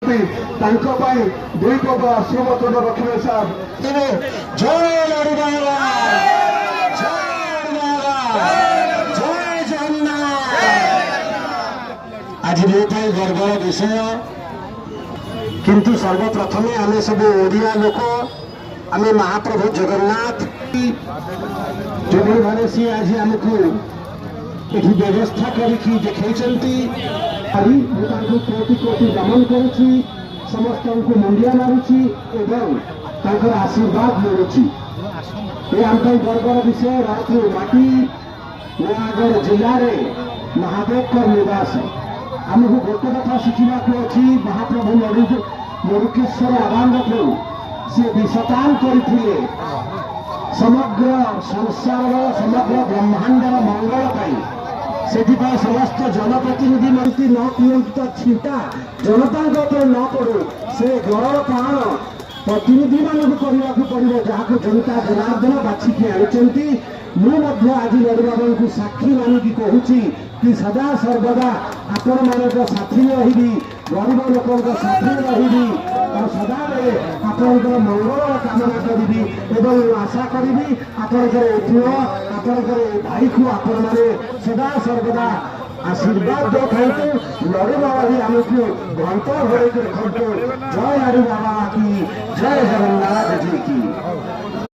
दुई पद श्रीमचंद रखिए साहब जय लड़ुबाबा जय जगन्नाथ। आज मो गर्वर विषय किंतु सर्वप्रथमे आमे सब ओडिया लोक आमे महाप्रभु जगन्नाथ जो भाई सी आज आमको ये व्यवस्था करके देखते कोटि कोटि नमन करुच्ची समस्त को मुंडिया मारुची एवं आशीर्वाद मिलूची ये आम गर्वर विषय राजू माटी नयागढ़ जिले में महादेव निवास आमको गोटे कथा शिखा अच्छी महाप्रभु मरुकेश्वर आबांग को सी विषपान करते समग्र संसार समग्र ब्रह्मांडर मंगल से समस्त जनप्रतिनिधि मंत्री न पिंतु तो छिटा जनता न पड़ू से जड़र प्राण प्रतिनिधि मानक करने पड़ो जहाँ जनता जनार्दन बाछिकी आनी मुझे आज लड़ुबाबा को साक्षी मानिकी कहूँ कि सदा सर्वदा आपण मान साथी रही गरीब लोक साथी रही और सदाबले आपंकर मंगल कामना करी एवं आशा करी आपंकर पुओ आपंकर भाई को आपण मैंने सदा सर्वदा आशीर्वाद दे खाते लड़ुबाबा भी आमको घंटा घोड़े रखते जय लड़ुबाबा की जय जगन्नाथ जी की।